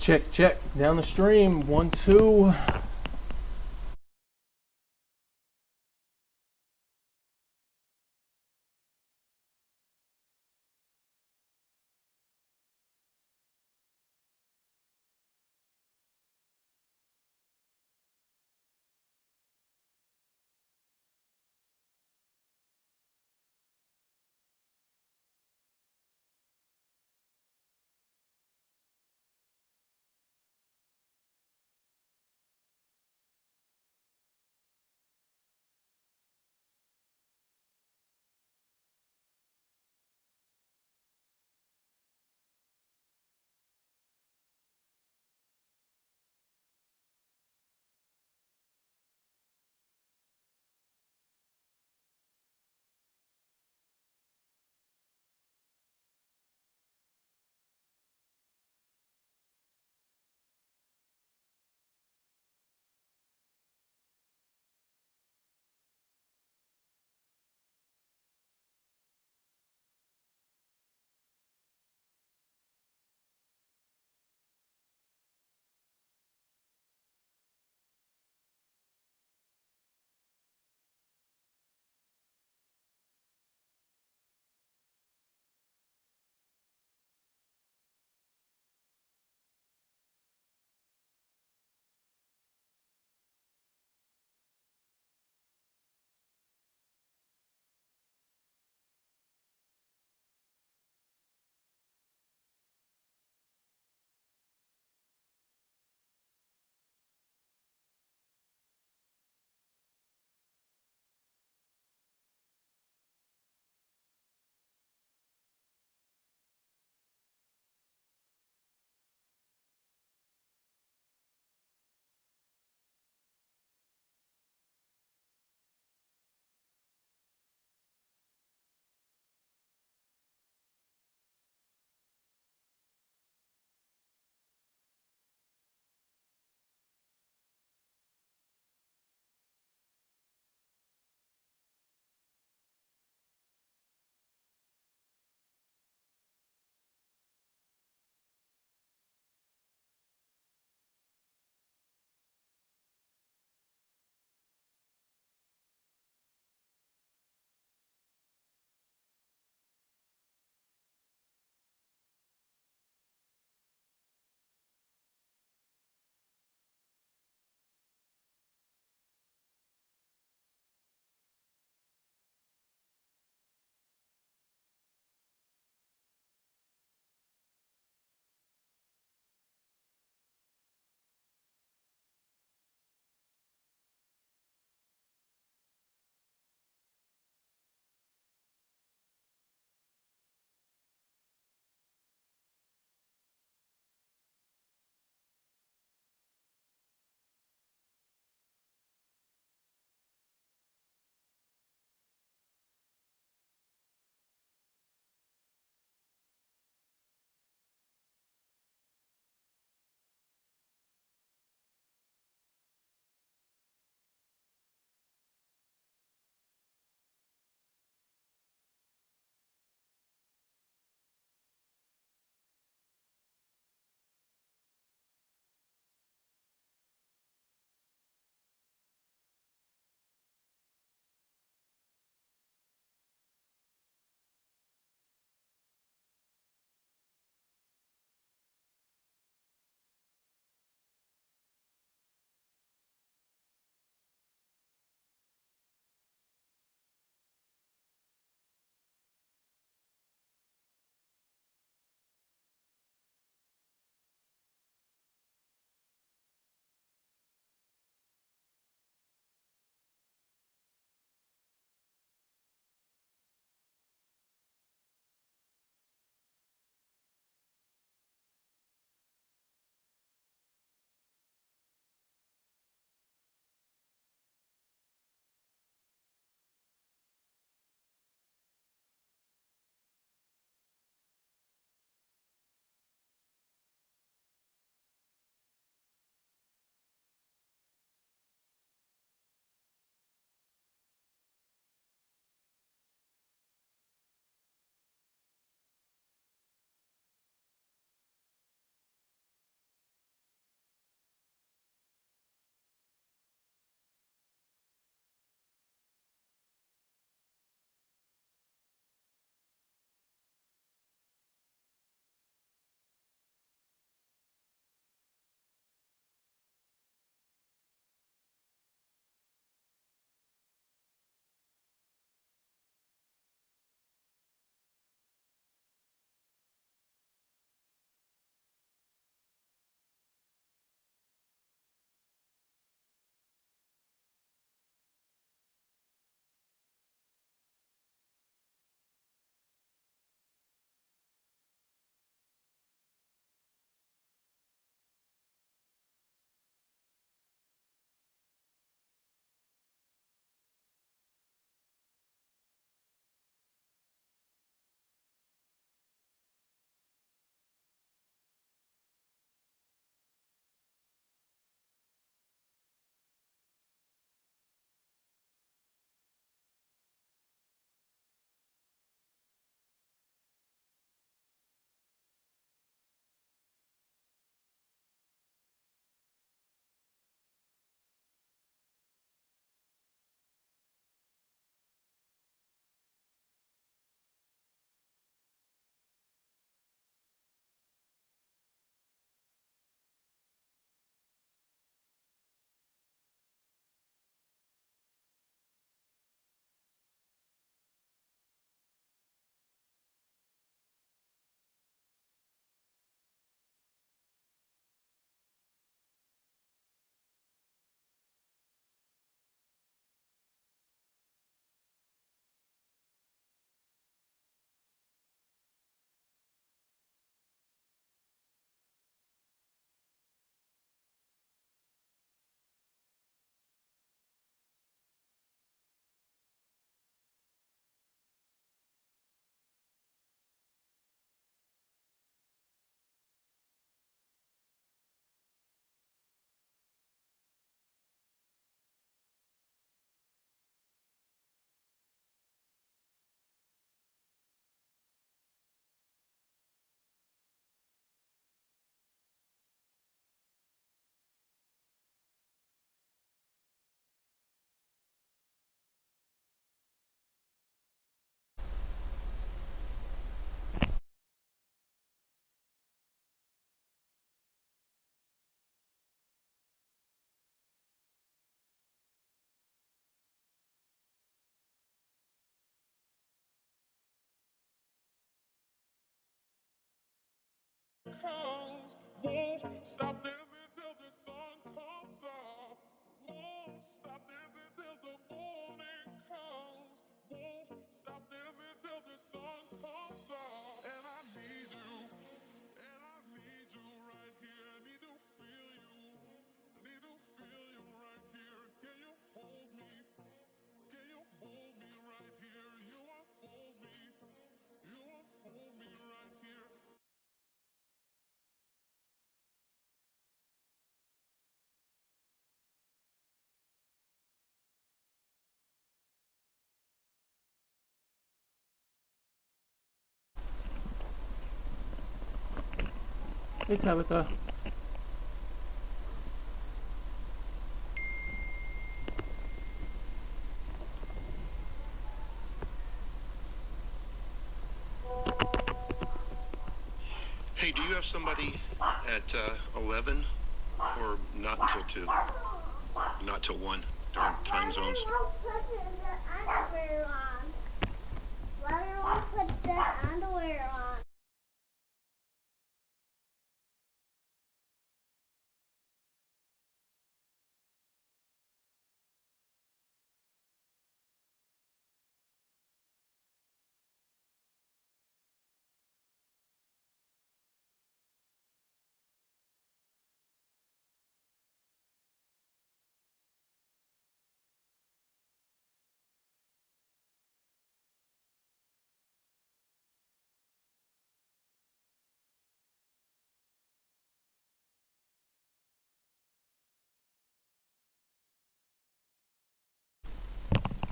Check, check. Down the stream. 1, 2. comes. Won't stop dancing till the sun comes up. Won't stop dancing till the morning comes. Won't stop dancing till the sun comes up. And I need you. And I need you right here. I need to feel you. I need to feel you right here. Can you hold me? Can you hold me right here? You unfold me. You unfold me right here. Hey, Tabitha. Hey, do you have somebody at 11 or not until 2? Not till 1 during time zones? Why don't we put the underwear on?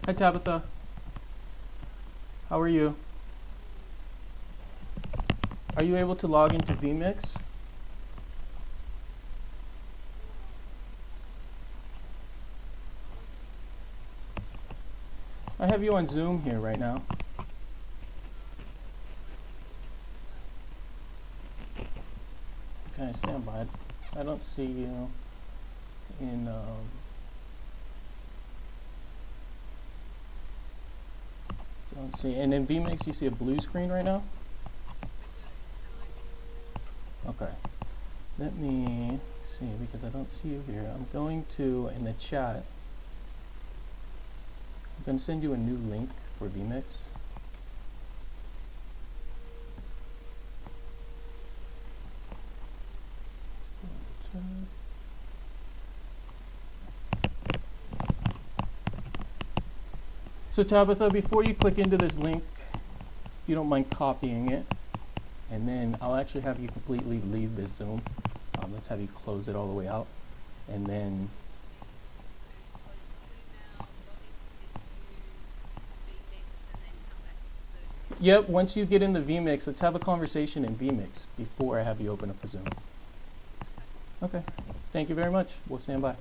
Hi, Tabitha. How are you? Are you able to log into vMix? I have you on Zoom here right now. Okay, stand by. I don't see you in don't see. And in vMix you see a blue screen right now? Okay. Let me see because I don't see you here. I'm going to in the chat. I'm going to send you a new link for vMix. So Tabitha, before you click into this link, if you don't mind copying it, and then I'll actually have you completely leave this Zoom. Let's have you close it all the way out, and then yep, once you get in the vMix, let's have a conversation in vMix before I have you open up the Zoom. Okay, thank you very much. We'll stand by.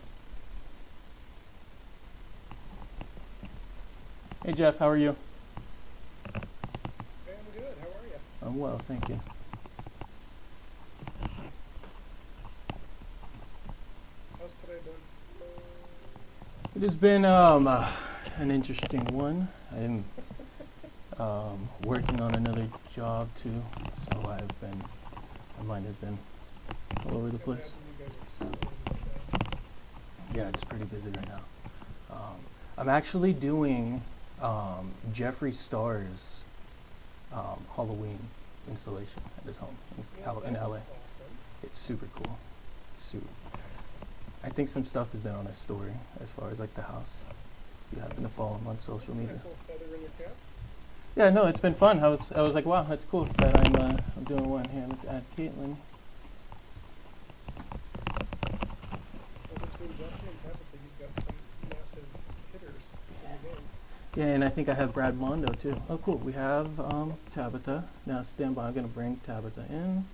Hey Jeff, how are you? Hey, I'm good. How are you? I'm well, thank you. How's today been? It has been an interesting one. I'm working on another job too, so my mind has been all over the place. You guys are so Yeah, it's pretty busy right now. I'm actually doing Jeffree Star's Halloween installation at his home in LA. Awesome. It's super cool. I think some stuff has been on his story as far as like the house. If you happen to follow him on social media. Nice little feather in your cap. Yeah, no, it's been fun. I was like, wow, that's cool that I'm doing one here. Let's add Caitlin. Well, between Jeffrey and Tabitha, you've got some massive hitters in the game. Yeah, and I think I have Brad Mondo too. Oh, cool. We have Tabitha. Now stand by. I'm gonna bring Tabitha in.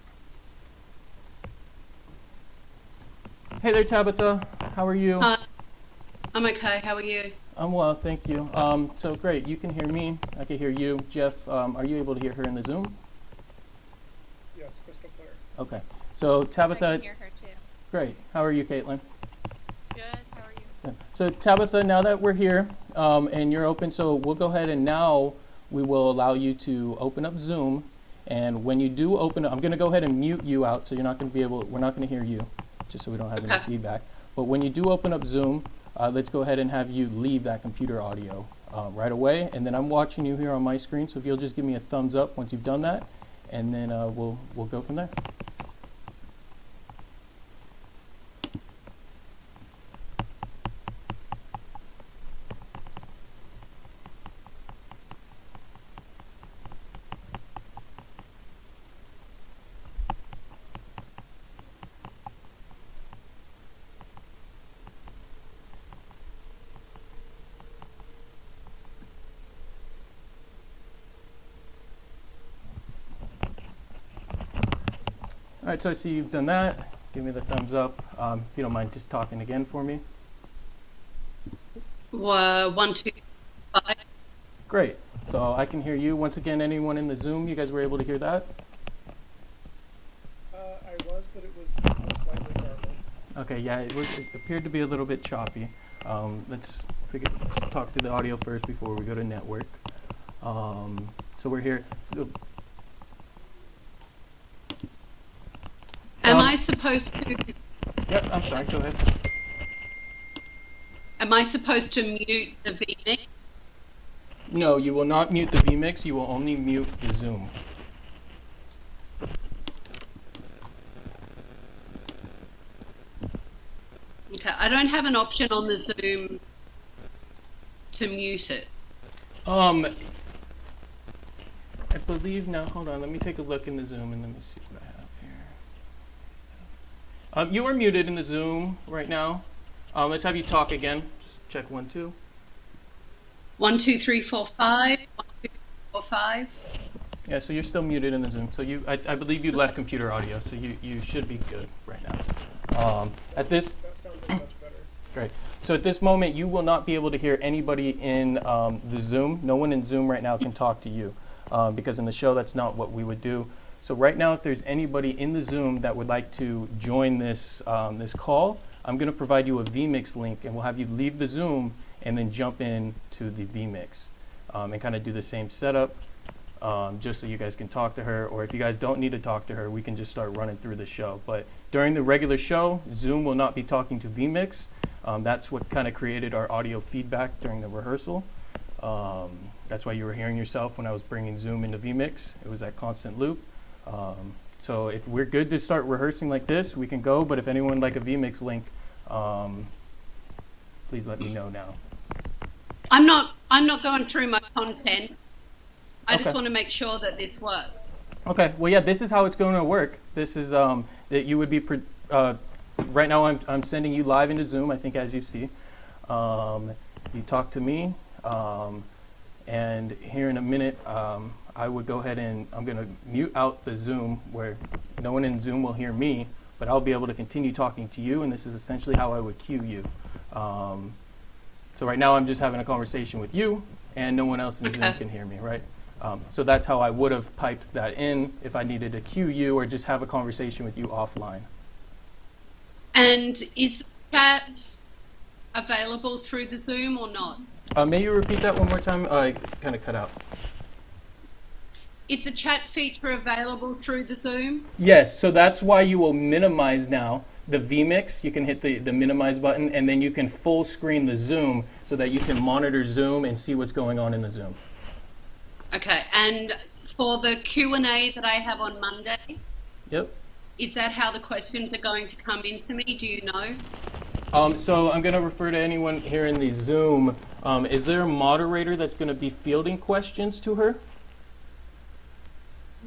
Hey there, Tabitha. How are you? I'm okay. How are you? I'm well, thank you. So great. You can hear me. I can hear you. Jeff, are you able to hear her in the Zoom? Yes, crystal clear. Okay. So Tabitha. I can hear her too. Great. How are you, Caitlin? Good. How are you? Good. So Tabitha, now that we're here and you're open, so we'll go ahead and now we will allow you to open up Zoom And when you do open it, I'm going to go ahead and mute you out, so you're not going to be able. We're not going to hear you, just so we don't have any Okay. feedback. But when you do open up Zoom, let's go ahead and have you leave that computer audio right away. And then I'm watching you here on my screen, so if you'll just give me a thumbs up once you've done that, and then we'll go from there. All right, so I see you've done that. Give me the thumbs up. If you don't mind just talking again for me. 1, 2, 5. Great. So I can hear you. Once again, anyone in the Zoom, you guys were able to hear that? I was, but it was slightly garbled. Okay, yeah, it appeared to be a little bit choppy. Let's talk through the audio first before we go to network. So we're here. So, Am I supposed to? yep, I'm sorry, go ahead. Am I supposed to mute the vMix? No, you will not mute the vMix. You will only mute the Zoom. Okay, I don't have an option on the Zoom to mute it. I believe now, hold on, let me take a look in the Zoom and let me see what I have here. You are muted in the Zoom right now. Let's have you talk again. Just check 1, 2. 1, 2, 3, 4, 5. 1, 2, 3, 4, 5. Yeah, so you're still muted in the Zoom. So I believe you left computer audio, so you should be good right now. At this, That sounded much better. great. So at this moment, you will not be able to hear anybody in the Zoom. No one in Zoom right now can talk to you because in the show, that's not what we would do. So right now, if there's anybody in the Zoom that would like to join this this call, I'm going to provide you a vMix link, and we'll have you leave the Zoom and then jump in to the vMix and kind of do the same setup just so you guys can talk to her. Or if you guys don't need to talk to her, we can just start running through the show. But during the regular show, Zoom will not be talking to vMix. That's what kind of created our audio feedback during the rehearsal. That's why you were hearing yourself when I was bringing Zoom into vMix. It was that constant loop. So if we're good to start rehearsing like this, we can go. But if anyone would like a vMix link, please let me know now. I'm not going through my content. I just Okay. want to make sure that this works. Okay. Well, yeah, this is how it's going to work. This is that you would be right now. I'm sending you live into Zoom. I think as you see, you talk to me, and here in a minute, I would go ahead and I'm going to mute out the Zoom where no one in Zoom will hear me, but I'll be able to continue talking to you. And this is essentially how I would cue you. So right now I'm just having a conversation with you, and no one else in Zoom Okay. can hear me, right? So that's how I would have piped that in if I needed to cue you or just have a conversation with you offline. And is the chat available through the Zoom or not? May you repeat that one more time? I kind of cut out. Is the chat feature available through the Zoom? Yes, so that's why you will minimize now the vMix. You can hit the minimize button, and then you can full screen the Zoom so that you can monitor Zoom and see what's going on in the Zoom. Okay, and for the Q&A that I have on Monday, Yep. is that how the questions are going to come into me? Do you know? So I'm going to refer to anyone here in the Zoom. Is there a moderator that's going to be fielding questions to her?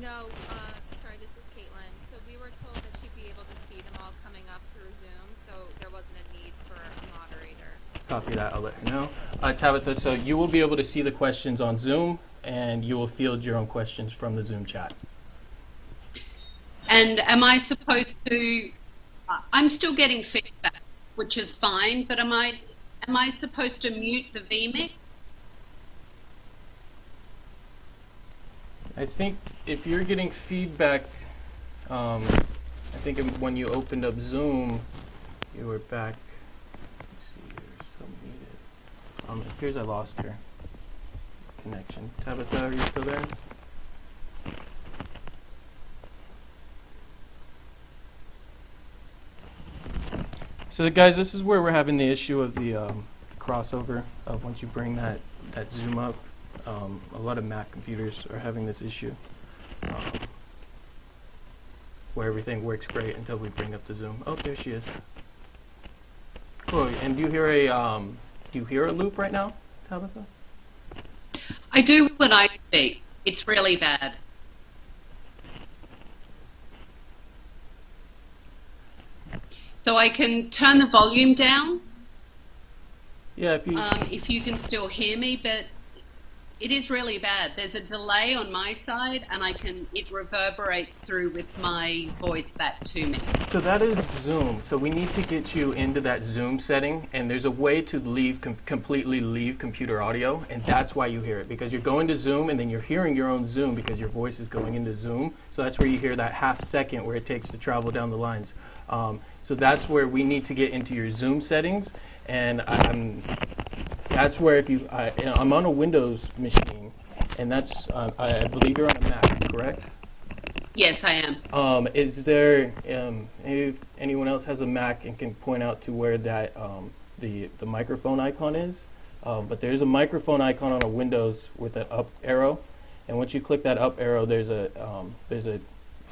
No, sorry, this is Caitlin. So we were told that she'd be able to see them all coming up through Zoom, so there wasn't a need for a moderator. Copy that, I'll let her know. Tabitha, so you will be able to see the questions on Zoom, and you will field your own questions from the Zoom chat. And am I supposed to? I'm still getting feedback, which is fine. But am I supposed to mute the vMix? I think if you're getting feedback, I think when you opened up Zoom, you were back. Let's see, you're still muted. It appears I lost her connection. Tabitha, are you still there? So guys, this is where we're having the issue of the crossover of once you bring that zoom up. A lot of Mac computers are having this issue where everything works great until we bring up the zoom. Oh, there she is. Cool. And do you hear a loop right now, Tabitha? I do when I speak. It's really bad. So I can turn the volume down Yeah, if you can still hear me, but it is really bad. There's a delay on my side, and it reverberates through with my voice back to me. So that is Zoom. So we need to get you into that Zoom setting, and there's a way to completely leave computer audio, and that's why you hear it, because you're going to Zoom and then you're hearing your own Zoom because your voice is going into Zoom. So that's where you hear that half second where it takes to travel down the lines. So that's where we need to get into your Zoom settings, and that's where I'm on a Windows machine, and that's I believe you're on a Mac, correct? Yes, I am. Is there if anyone else has a Mac and can point out to where that the microphone icon is? But there's a microphone icon on a Windows with an up arrow, and once you click that up arrow, there's a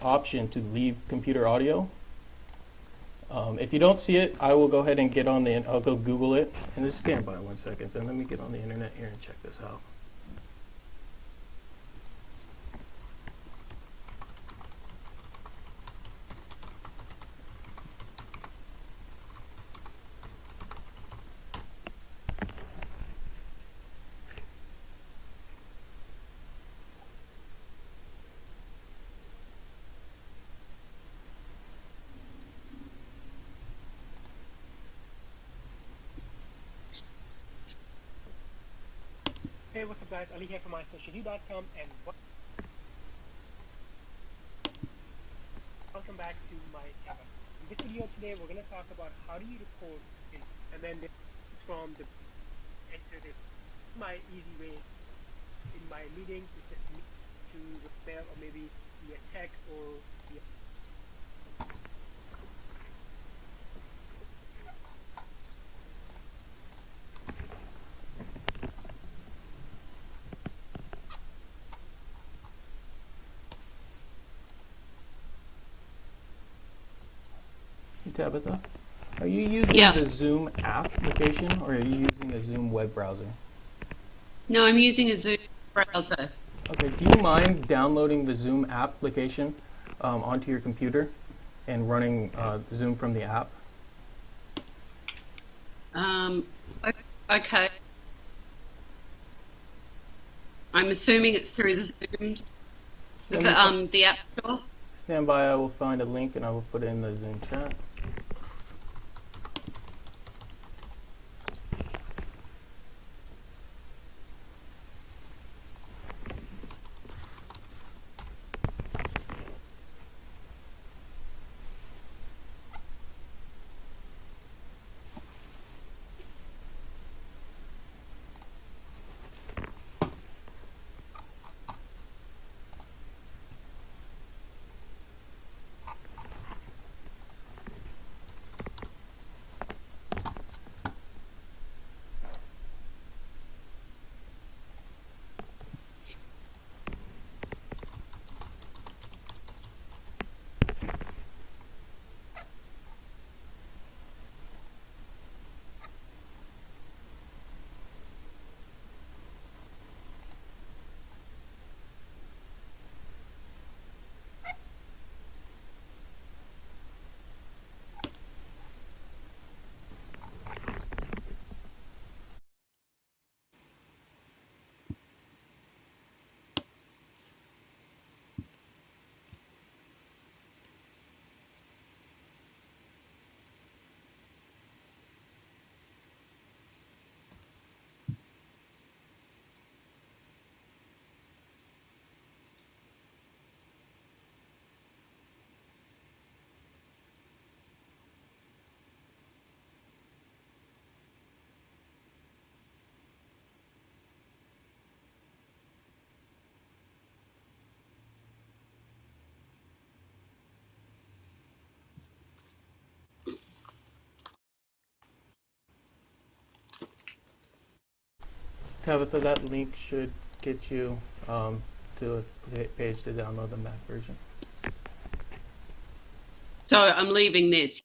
option to leave computer audio. If you don't see it, I will go ahead and get on I'll go Google it, and just stand by 1 second. Then let me get on the internet here and check this out. Hey, what's up guys? Ali here from iSocialU.com and welcome back to my channel. In this video today, we're going to talk about how do you record it, and then from the enter this my easy way in my meetings. It's just me to repair or maybe via text or via Tabitha, are you using the Zoom application, or are you using a Zoom web browser? No, I'm using a Zoom browser. Okay, do you mind downloading the Zoom application onto your computer and running Zoom from the app? Okay. I'm assuming it's through the Zooms, the App Store. Stand by, I will find a link and I will put it in the Zoom chat. Tabitha, that link should get you to a page to download the Mac version. So I'm leaving this.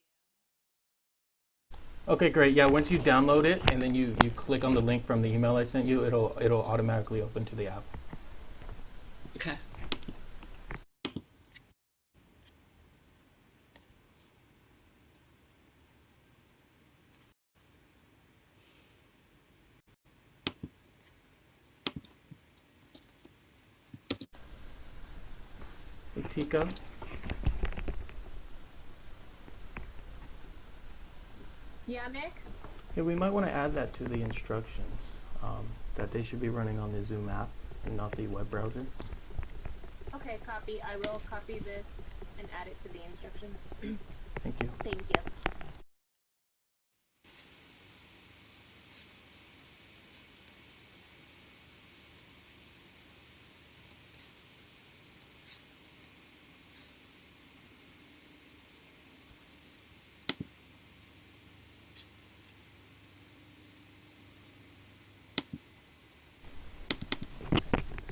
Okay, great. Yeah, once you download it and then you click on the link from the email I sent you, it'll automatically open to the app. Okay. Hey, Tika. Yeah, Nick? Yeah, we might want to add that to the instructions, that they should be running on the Zoom app and not the web browser. Okay, copy. I will copy this and add it to the instructions. Thank you. Thank you.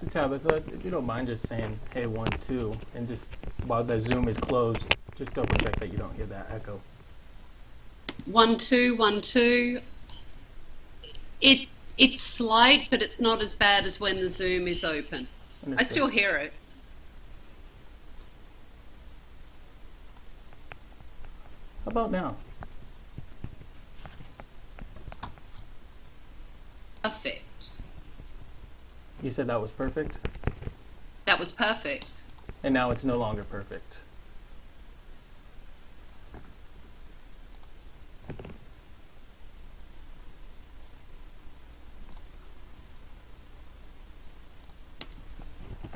So Tabitha, if you don't mind just saying, hey, 1, 2, and just while the Zoom is closed, just double check that you don't hear that echo. 1 2 1 2. It's slight, but it's not as bad as when the Zoom is open. I Understood. still hear it. How about now? Perfect. You said that was perfect? That was perfect. And now it's no longer perfect.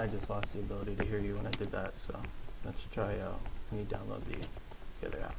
I just lost the ability to hear you when I did that, so let's try when you download the other app.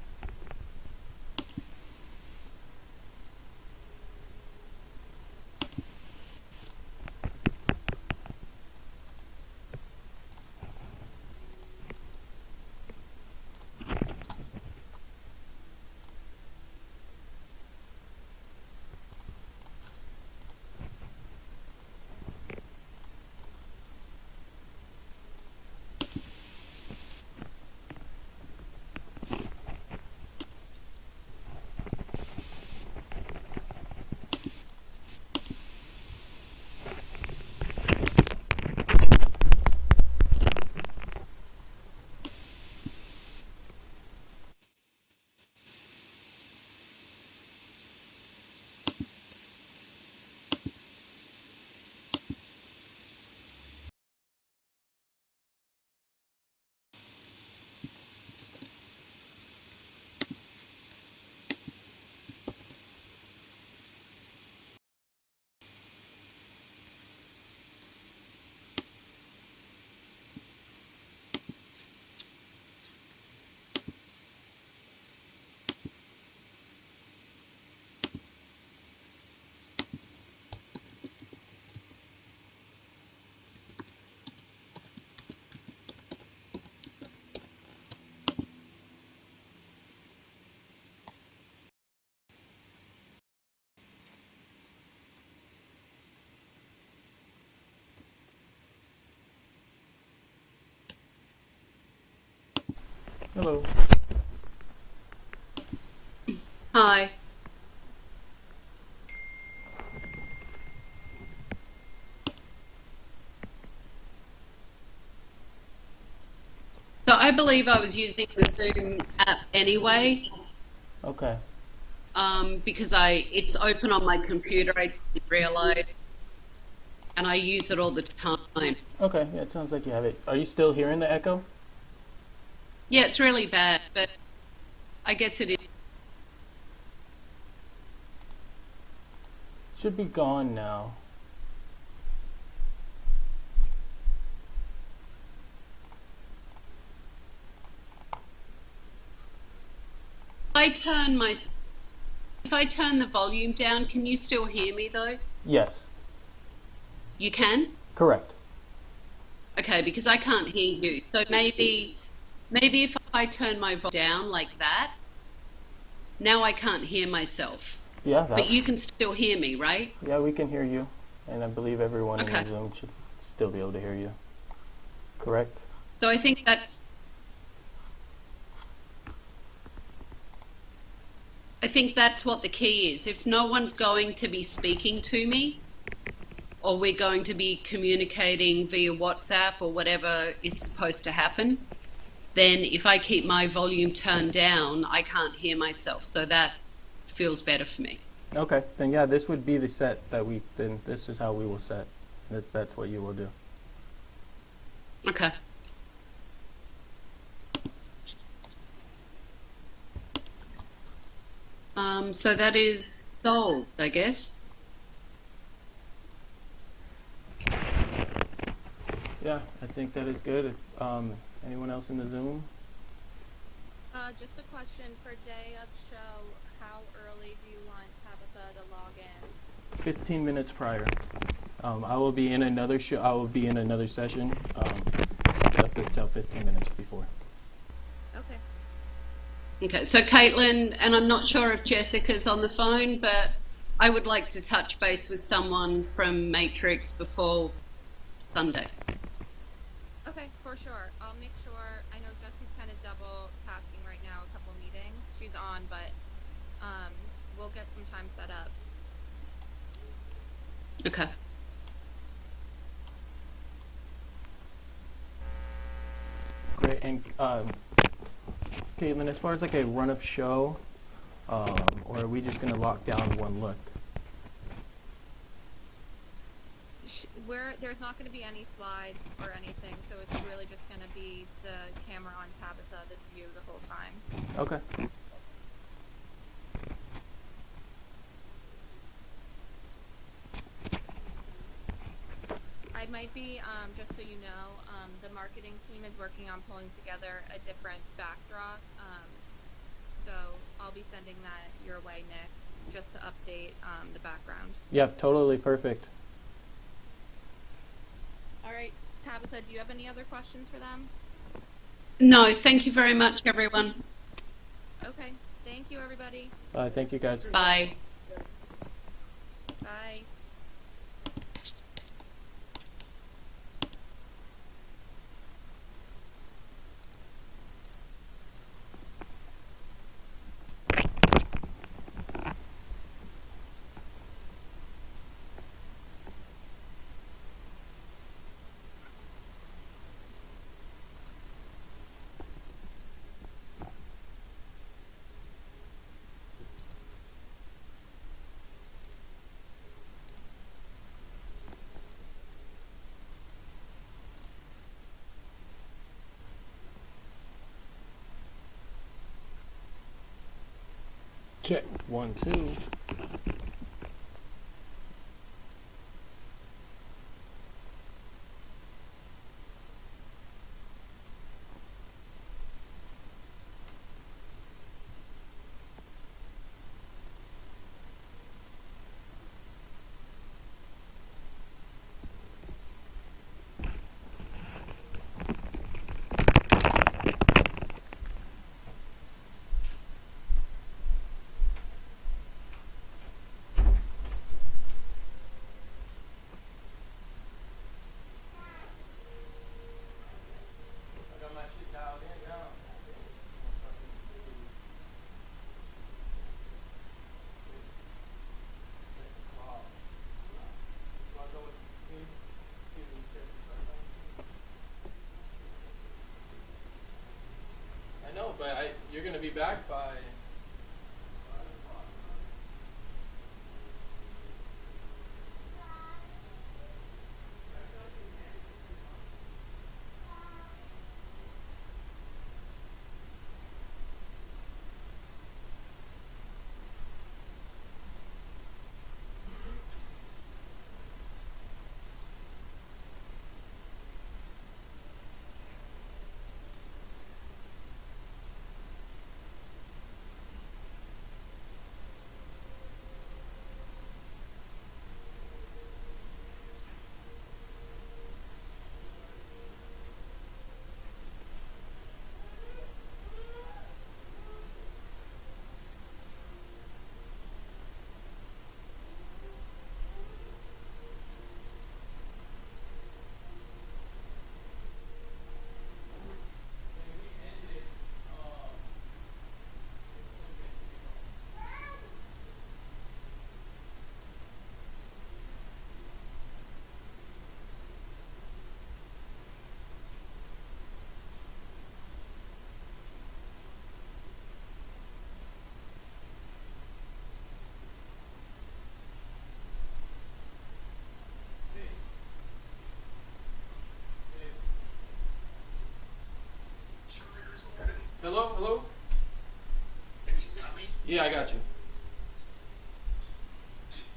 Hello. Hi. So I believe I was using the Zoom app anyway, Okay. because it's open on my computer. I didn't realize, and I use it all the time. Okay, yeah, it sounds like you have it. Are you still hearing the echo? Yeah, it's really bad, but I guess it is. Should be gone now. If I turn the volume down, can you still hear me though? Yes, You can? correct. Okay, because I can't hear you. So maybe if I turn my volume down like that, now I can't hear myself. Yeah, But you can still hear me, right? yeah, we can hear you. and I believe everyone in Okay. the Zoom should still be able to hear you. Correct? So I think that's what the key is. If no one's going to be speaking to me, or we're going to be communicating via WhatsApp or whatever is supposed to happen, then if I keep my volume turned down, I can't hear myself. So that feels better for me. Okay, then yeah, this would be the set that then this is how we will set. That's what you will do. Okay. So that is solved, I guess. Yeah, I think that is good. Anyone else in the Zoom? Just a question for day of show. How early do you want Tabitha to log in? 15 minutes prior. I will be in another show. I will be in another session. Till 15 minutes before. Okay. Okay, so Caitlin, and I'm not sure if Jessica's on the phone, but I would like to touch base with someone from Matrix before Sunday. Okay, for sure. I'll make sure. I know Jesse's kind of double tasking right now, a couple meetings. She's on, but we'll get some time set up. Okay. Great. And Caitlin, as far as like a run of show, or are we just gonna lock down one look? There's not going to be any slides or anything, so it's really just going to be the camera on Tabitha, this view the whole time. Okay. I might be, just so you know, the marketing team is working on pulling together a different backdrop, so I'll be sending that your way, Nick, just to update the background. Yeah, totally perfect. All right, Tabitha, do you have any other questions for them? No, thank you very much, everyone. Okay, thank you, everybody. Thank you guys. Bye. Bye. Check. 1, 2. I know, but you're going to be back by... Yeah, I got you.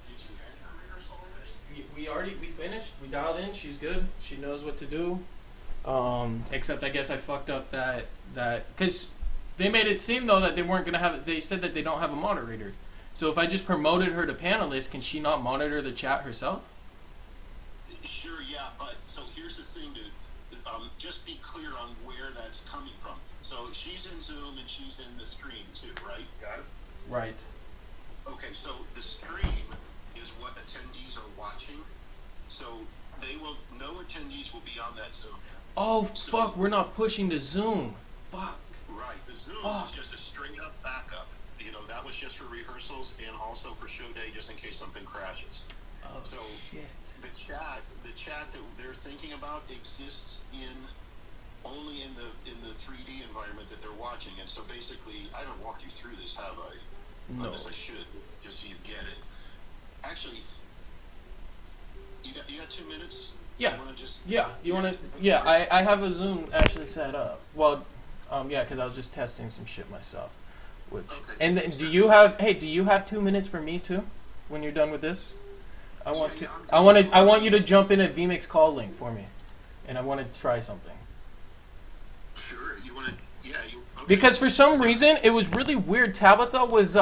Did you end her rehearsal already? We finished. We dialed in. She's good. She knows what to do. Except I guess I fucked up that because they made it seem though that they weren't gonna have. They said that they don't have a moderator. So if I just promoted her to panelist, can she not monitor the chat herself? Sure, yeah, but so here's the thing, dude. Just be clear on where that's coming from. So she's in Zoom and she's in the stream too, right? Got it? Right. Okay, so the stream is what attendees are watching. So no attendees will be on that Zoom. Oh So- fuck! We're not pushing to Zoom. Fuck. Right, the Zoom Fuck. is just a straight up backup. You know, that was just for rehearsals and also for show day, just in case something crashes. Oh So shit. the chat that they're thinking about exists only in the 3D environment that they're watching. And so basically, I haven't walked you through this, have I? No. Unless I should, just so you get it. Actually, you got 2 minutes? Yeah. You wanna just Yeah. You wanna? Yeah. I have a Zoom actually set up. Well, yeah, because I was just testing some shit myself. Which Okay. and then, do you have 2 minutes for me too? When you're done with this, I want Yeah, to. I'm I want you to jump in a vMix call link for me, and I want to try something. Sure. You want to? Yeah. Okay. Because for some reason it was really weird. Tabitha was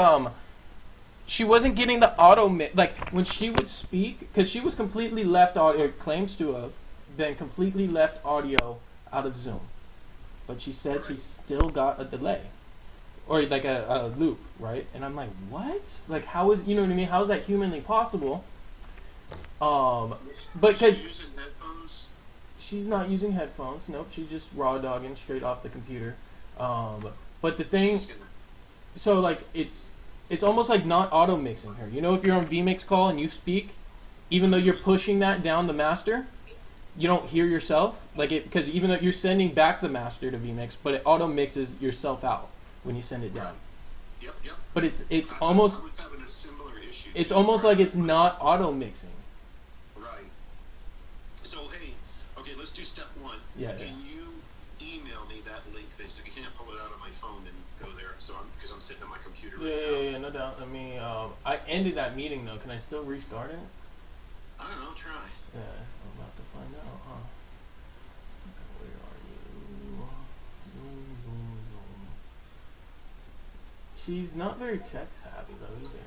she wasn't getting the auto like when she would speak, because she was completely left audio, or claims to have been completely left audio out of Zoom, but she said she still got a delay, or like a loop, right? And I'm like, what? Like, how is, you know what I mean? How is that humanly possible? But because She's using headphones. she's not using headphones, nope, she's just raw dogging straight off the computer. But the thing, She's gonna, so like it's almost like not auto mixing her. You know, if you're on vMix call and you speak, even though you're pushing that down the master, you don't hear yourself, like it, because even though you're sending back the master to vMix, but it auto mixes yourself out when you send it down. Yep. But it's I almost was having a similar issue. it's almost like it's not auto mixing. Right. So hey, okay, let's do step one. Yeah. Can you email me that link? Basically, I can't pull it out on my phone and go there. So because I'm sitting at my computer right now. Yeah, no doubt. I mean, I ended that meeting though. Can I still restart it? I don't know. Try. Yeah, I'm about to find out, huh? Where are you? Zoom. She's not very tech savvy though either.